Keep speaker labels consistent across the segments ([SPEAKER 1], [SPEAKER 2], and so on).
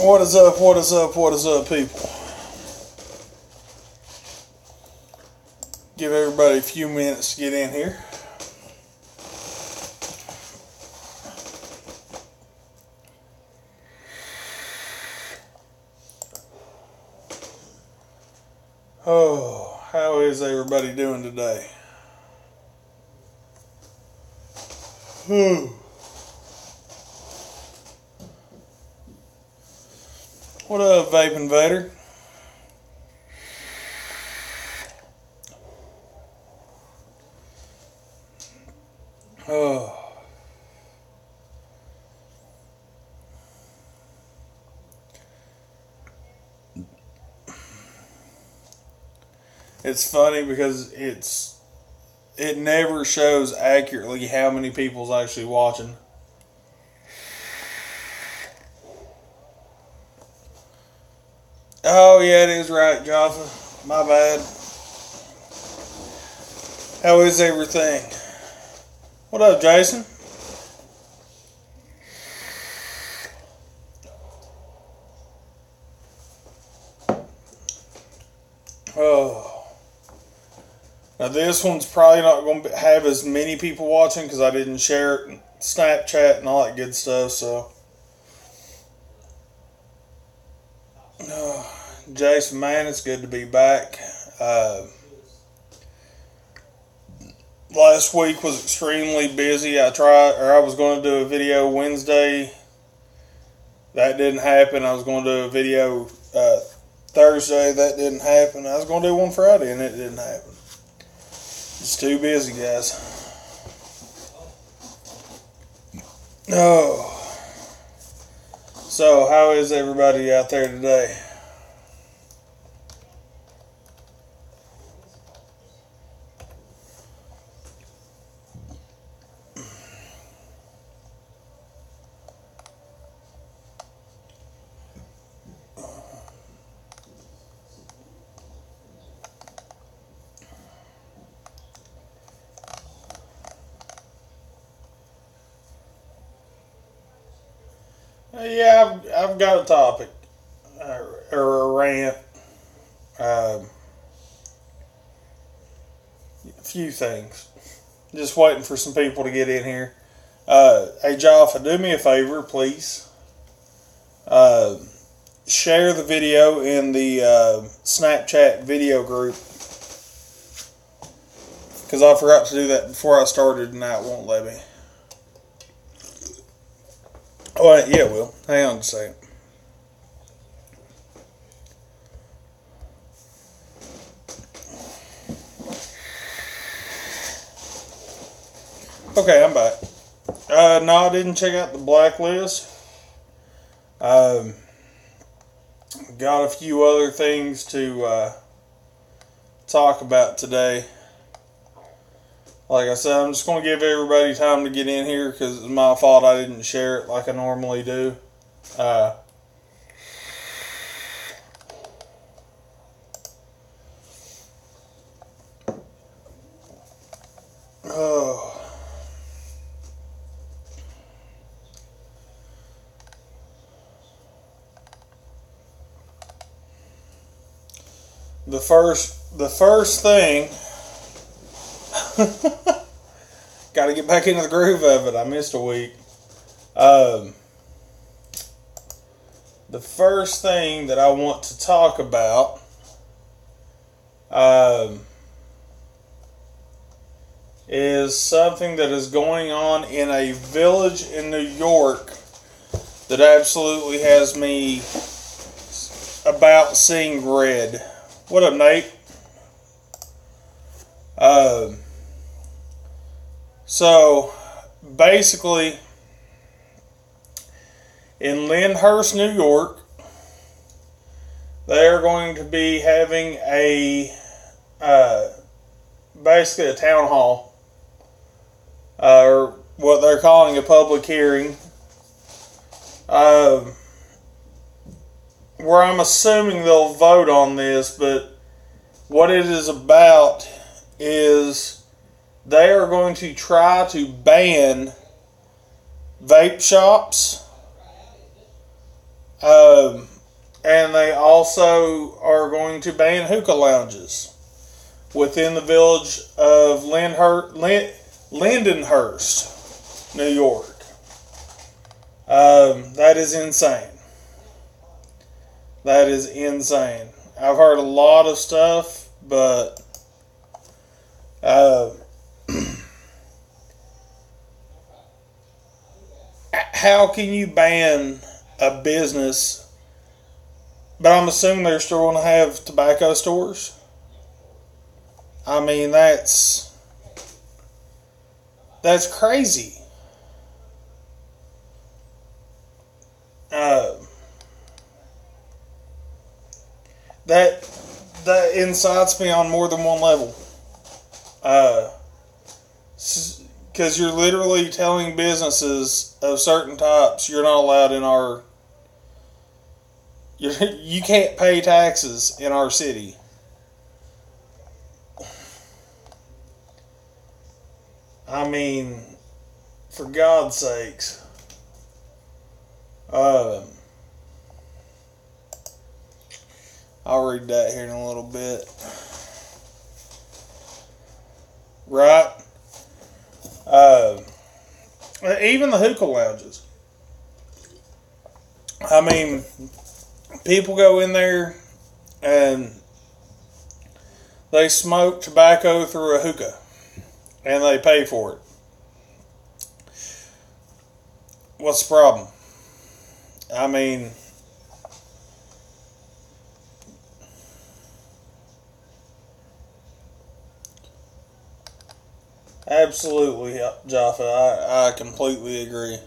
[SPEAKER 1] What is up, what is up, what is up, people? Give everybody a few minutes to get in here. Oh, how is everybody doing today? What up, Vape Invader? Oh. It's funny because it never shows accurately how many people's actually watching. Oh yeah, it is right, Jaffa. My bad. How is everything? What up, Jason? Oh. Now this one's probably not going to have as many people watching because I didn't share it in Snapchat and all that good stuff, so. Jason, man, it's good to be back. Last week was extremely busy. I was going to do a video Wednesday. That didn't happen. I was going to do a video Thursday. That didn't happen. I was going to do one Friday, and it didn't happen. It's too busy, guys. Oh. So, how is everybody out there today? Yeah, I've got a topic or a rant. A few things. Just waiting for some people to get in here. Hey, Jaffa, do me a favor, please. Share the video in the Snapchat video group. Because I forgot to do that before I started and now it won't let me. Oh, yeah, it will. Hang on a second. Okay, I'm back. No, I didn't check out the blacklist. Got a few other things to talk about today. Like I said, I'm just going to give everybody time to get in here because it's my fault I didn't share it like I normally do. The first thing. Got to get back into the groove of it. I missed a week. The first thing that I want to talk about is something that is going on in a village in New York that absolutely has me about seeing red. What up, Nate? So, basically, in Lyndhurst, New York, they are going to be having basically a town hall, or what they're calling a public hearing, where I'm assuming they'll vote on this, but what it is about is they are going to try to ban vape shops, And they also are going to ban hookah lounges within the village of Lindenhurst, New York. That is insane. That is insane. I've heard a lot of stuff, but how can you ban a business? But I'm assuming they're still going to have tobacco stores. I mean, that's crazy. That incites me on more than one level. Because you're literally telling businesses of certain types you're not allowed in our. You can't pay taxes in our city. I mean, for God's sakes. I'll read that here in a little bit. Right? Even the hookah lounges. I mean, people go in there and they smoke tobacco through a hookah and they pay for it. What's the problem? I mean, absolutely, Jaffa. I completely agree.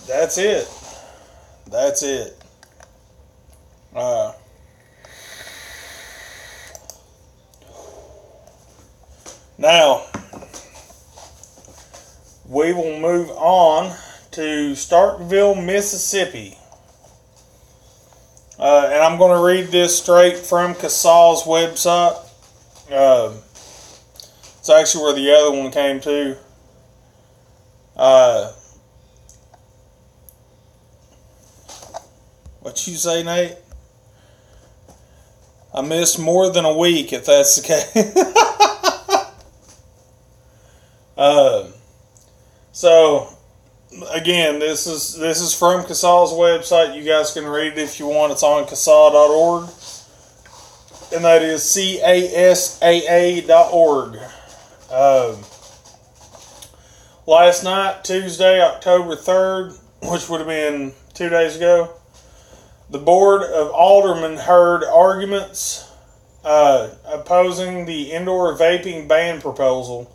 [SPEAKER 1] That's it. That's it. Now, we will move on to Starkville, Mississippi. And I'm going to read this straight from CASA's website. It's actually where the other one came to. What you say, Nate? I missed more than a week, if that's the case. So again, this is from CASA's website. You guys can read it if you want. It's on CASA.org, and that is CASAA.org. Last night, Tuesday, October 3rd, which would have been 2 days ago, the Board of Aldermen heard arguments opposing the indoor vaping ban proposal.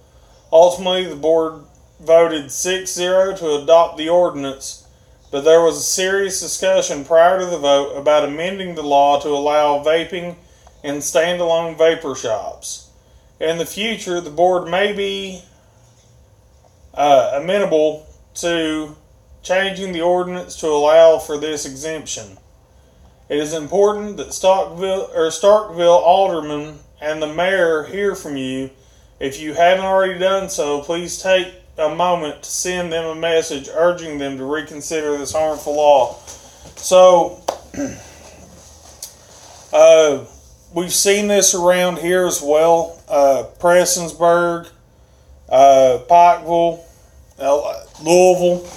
[SPEAKER 1] Ultimately, the board voted 6-0 to adopt the ordinance, but there was a serious discussion prior to the vote about amending the law to allow vaping in standalone vapor shops. In the future, the board may be amenable to changing the ordinance to allow for this exemption. It is important that Starkville aldermen and the mayor hear from you. If you haven't already done so, please take a moment to send them a message urging them to reconsider this harmful law. So, we've seen this around here as well. Prestonsburg, Pikeville, Louisville.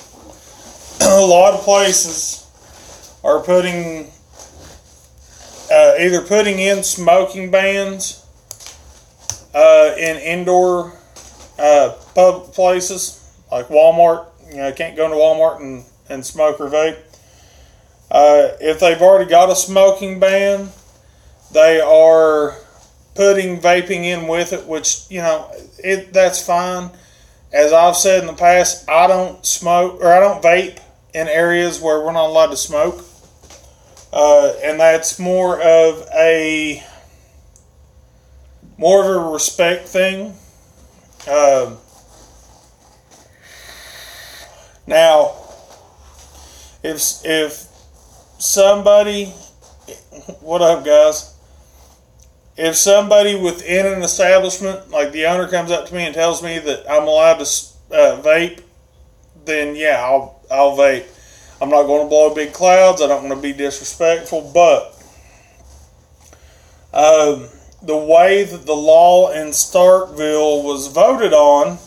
[SPEAKER 1] A lot of places are either putting in smoking bans in indoor public places like Walmart. You know, can't go into Walmart and smoke or vape. If they've already got a smoking ban, they are putting vaping in with it, which, you know, that's fine. As I've said in the past, I don't smoke or I don't vape in areas where we're not allowed to smoke. And that's more of a respect thing. Now, if somebody, what up, guys? if somebody within an establishment, like the owner, comes up to me and tells me that I'm allowed to vape, then yeah, I'll vape. I'm not going to blow big clouds. I don't want to be disrespectful, but the way that the law in Starkville was voted on,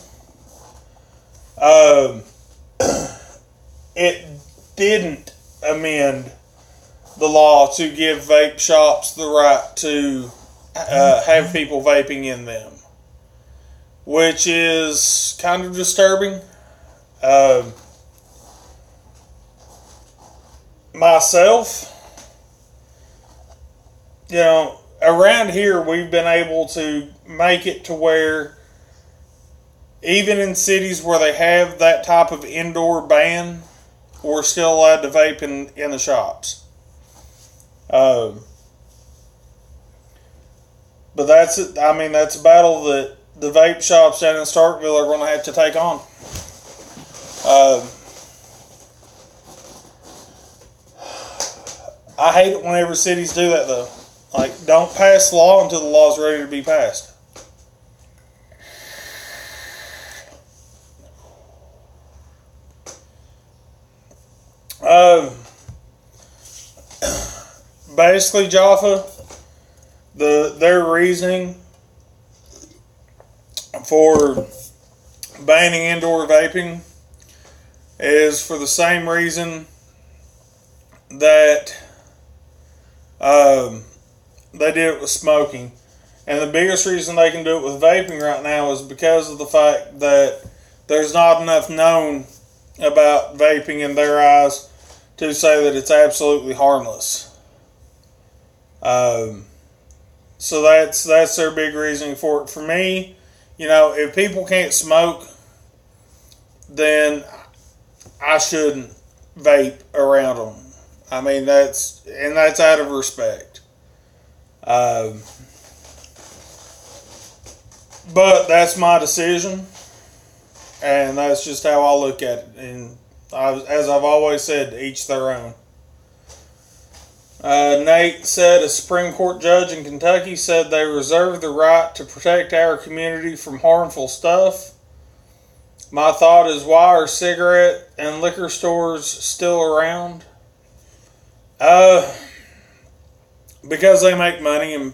[SPEAKER 1] it didn't amend the law to give vape shops the right to have people vaping in them, which is kind of disturbing. Myself, around here we've been able to make it to where even in cities where they have that type of indoor ban, we're still allowed to vape in the shops. But that's a battle that the vape shops down in Starkville are going to have to take on. I hate it whenever cities do that, though. Like, don't pass the law until the law's ready to be passed. Basically, Jaffa, their reasoning for banning indoor vaping is for the same reason that they did it with smoking. And the biggest reason they can do it with vaping right now is because of the fact that there's not enough known about vaping in their eyes to say that it's absolutely harmless. So that's their big reasoning for it. For me, if people can't smoke, then I shouldn't vape around them. I mean, that's out of respect. But that's my decision, and that's just how I look at it. And as I've always said, each their own. Nate said a Supreme Court judge in Kentucky said they reserve the right to protect our community from harmful stuff. My thought is, why are cigarette and liquor stores still around? Because they make money and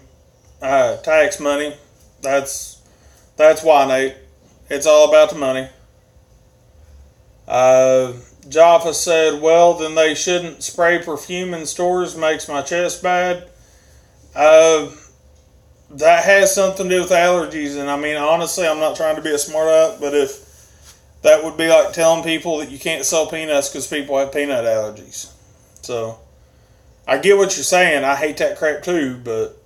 [SPEAKER 1] tax money. That's why, Nate. It's all about the money. Jaffa said, well, then they shouldn't spray perfume in stores. Makes my chest bad. That has something to do with allergies. And I mean, honestly, I'm not trying to be a smart aleck, but if that would be like telling people that you can't sell peanuts because people have peanut allergies. So I get what you're saying. I hate that crap too, but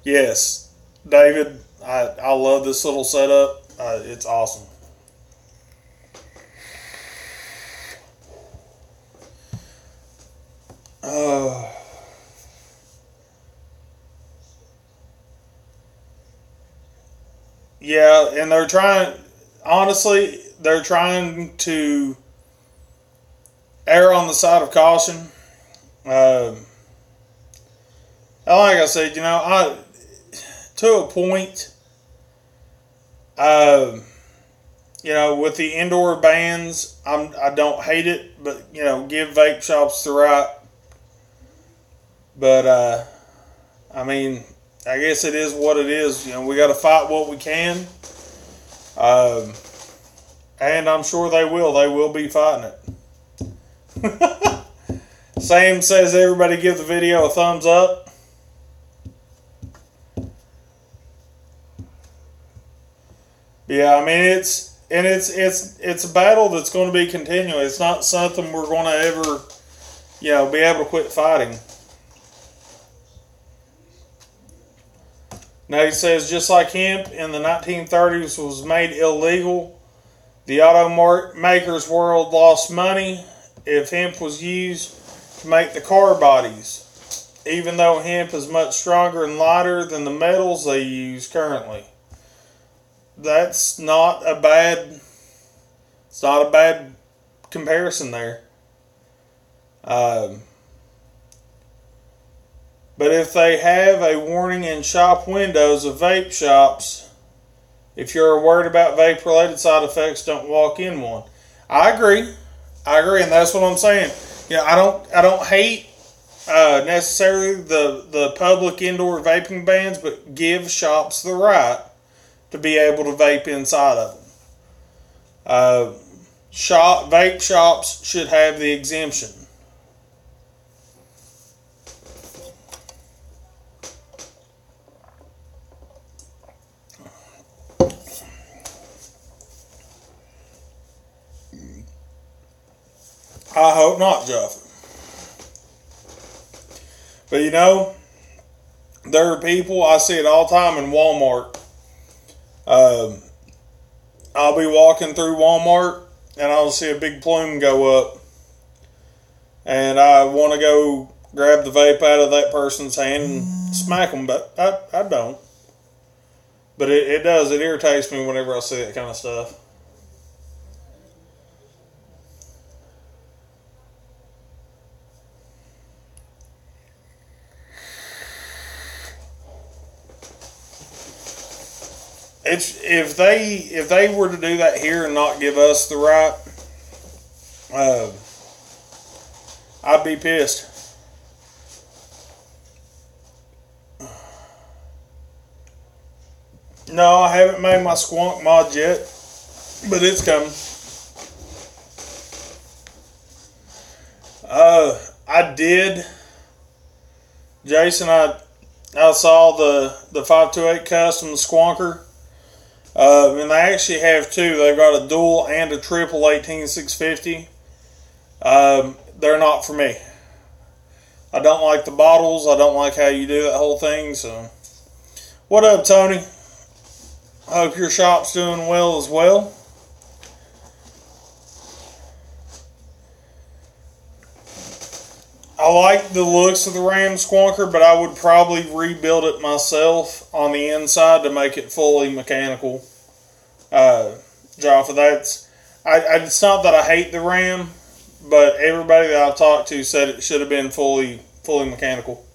[SPEAKER 1] yes, David, I love this little setup. It's awesome. Yeah, and they're trying to err on the side of caution. Like I said, to a point, with the indoor bans, I don't hate it, but give vape shops the right. But I mean, I guess it is what it is. We got to fight what we can, and I'm sure they will. They will be fighting it. Sam says everybody give the video a thumbs up. Yeah, I mean it's a battle that's going to be continual. It's not something we're going to ever, be able to quit fighting. Now he says, just like hemp in the 1930s was made illegal, the automakers world lost money if hemp was used to make the car bodies, even though hemp is much stronger and lighter than the metals they use currently. That's not a bad comparison there. But if they have a warning in shop windows of vape shops, if you're worried about vape-related side effects, don't walk in one. I agree, and that's what I'm saying. You know, I don't hate necessarily the public indoor vaping bans, but give shops the right to be able to vape inside of them. Vape shops should have the exemption. I hope not, Jeff. But you know, there are people, I see it all the time in Walmart. I'll be walking through Walmart and I'll see a big plume go up. And I want to go grab the vape out of that person's hand and smack them, but I don't. But it does, it irritates me whenever I see that kind of stuff. If they were to do that here and not give us the right, I'd be pissed. No, I haven't made my squonk mod yet, but it's coming. I did, Jason. I saw the 528 custom squonker. And they actually have two. They've got a dual and a triple 18650. They're not for me. I don't like the bottles. I don't like how you do that whole thing. So, what up, Tony? I hope your shop's doing well as well. I like the looks of the Ram Squonker, but I would probably rebuild it myself on the inside to make it fully mechanical. Jaffa, it's not that I hate the Ram, but everybody that I've talked to said it should have been fully mechanical.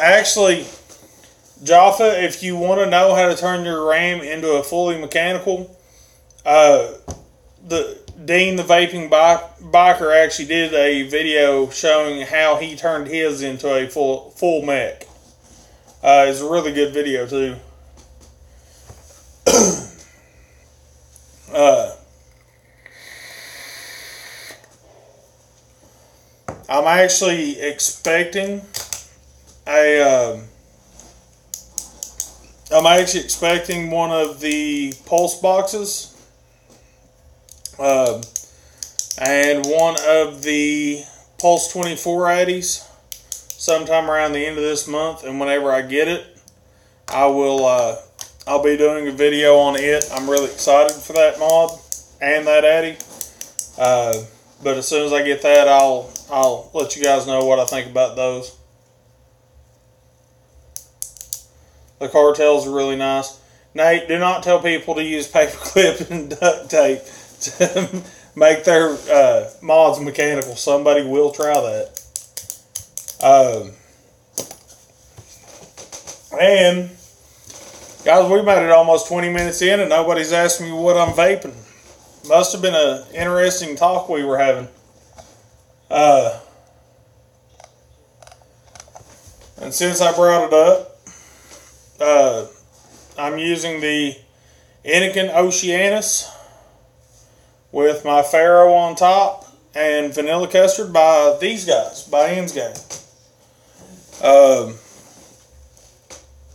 [SPEAKER 1] Actually, Jaffa, if you want to know how to turn your Ram into a fully mechanical, the Dean, the vaping biker, actually did a video showing how he turned his into a full mech. It's a really good video too. I'm actually expecting one of the Pulse boxes, and one of the Pulse 24 Addies sometime around the end of this month. And whenever I get it, I'll be doing a video on it. I'm really excited for that mod and that Addy. But as soon as I get that, I'll let you guys know what I think about those. The cartels are really nice. Nate, do not tell people to use paperclip and duct tape to make their mods mechanical. Somebody will try that. And guys, we made it almost 20 minutes in and nobody's asked me what I'm vaping. Must have been an interesting talk we were having. And since I brought it up, I'm using the Anakin Oceanus with my Pharaoh on top and vanilla custard by these guys, by Ends Game.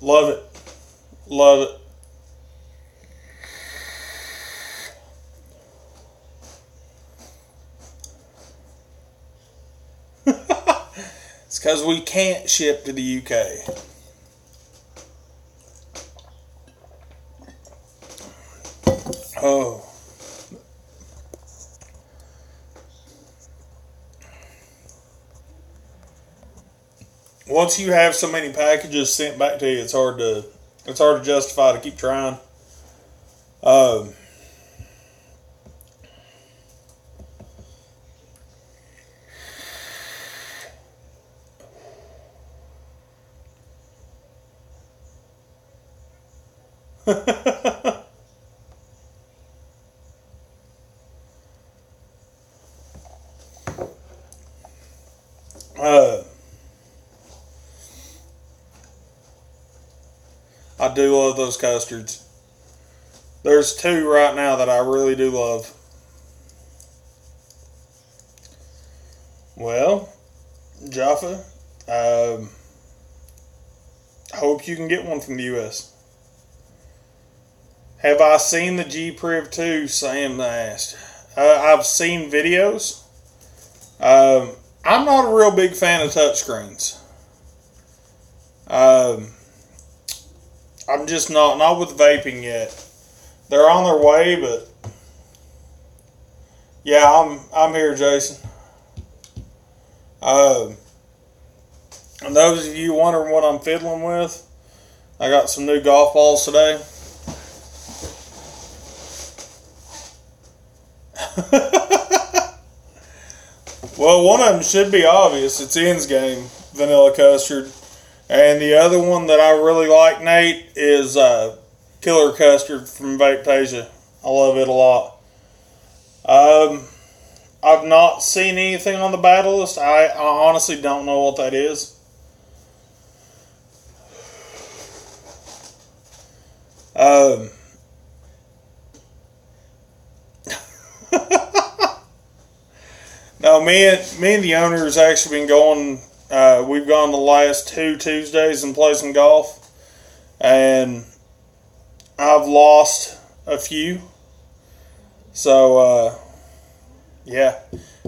[SPEAKER 1] Love it. Love it. It's because we can't ship to the UK. Oh. Once you have so many packages sent back to you, it's hard to it's hard to justify to keep trying. Um, I do love those custards. There's two right now that I really do love. Well, Jaffa, hope you can get one from the U.S. Have I seen the G Priv 2? Sam asked. I've seen videos. I'm not a real big fan of touchscreens. I'm just not with vaping yet. They're on their way, but yeah, I'm here, Jason. And those of you wondering what I'm fiddling with, I got some new golf balls today. Well, one of them should be obvious. It's Ends Game Vanilla Custard. And the other one that I really like, Nate, is Killer Custard from Vapeasia. I love it a lot. I've not seen anything on the battle list. I honestly don't know what that is. No, me and the owner has actually been going. We've gone the last 2 Tuesdays and played some golf, and I've lost a few. So yeah,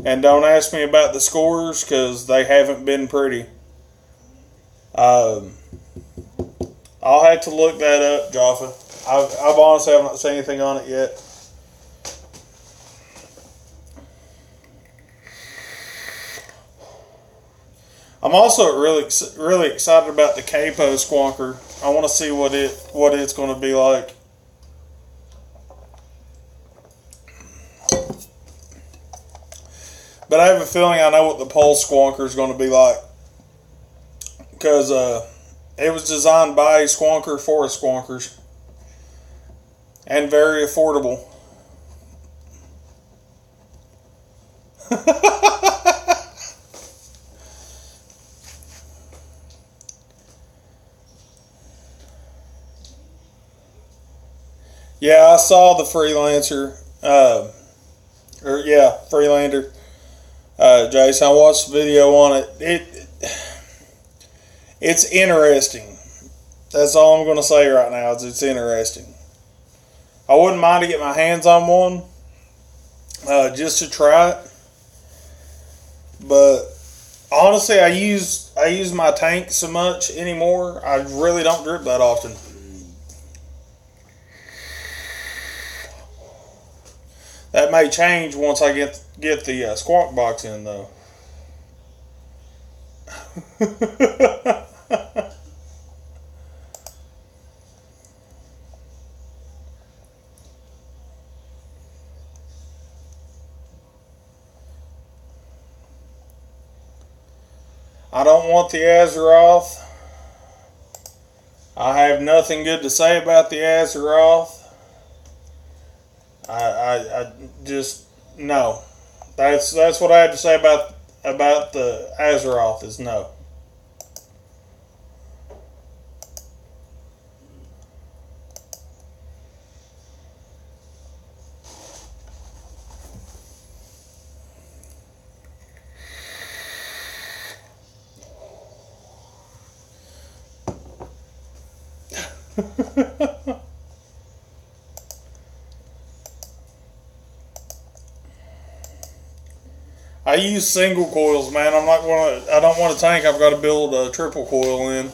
[SPEAKER 1] and don't ask me about the scores because they haven't been pretty. I'll have to look that up, Jaffa. I've honestly haven't seen anything on it yet. I'm also really excited about the Capo Squonker. I want to see what it's going to be like. But I have a feeling I know what the Pulse Squonker is going to be like, because it was designed by a Squonker for a Squonkers, and very affordable. Yeah, I saw the Freelancer. Freelander. Jason, I watched the video on it. It's interesting. That's all I'm going to say right now. Is it's interesting. I wouldn't mind to get my hands on one, just to try it. But honestly, I use my tank so much anymore. I really don't drip that often. That may change once I get the Squawk Box in, though. I don't want the Azeroth. I have nothing good to say about the Azeroth. I just no. That's what I had to say about the Azeroth is no. I use single coils, man. I don't want a tank. I've got to build a triple coil in.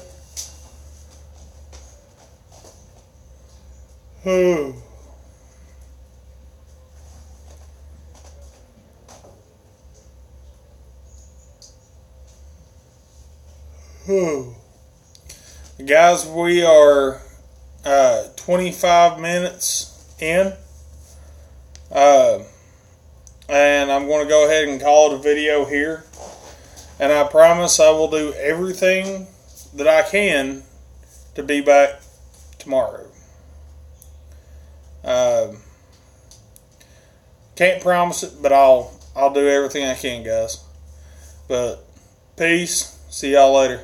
[SPEAKER 1] Guys, we are 25 minutes in. And I'm going to go ahead and call it a video here. And I promise I will do everything that I can to be back tomorrow. Can't promise it, but I'll do everything I can, guys. But peace. See y'all later.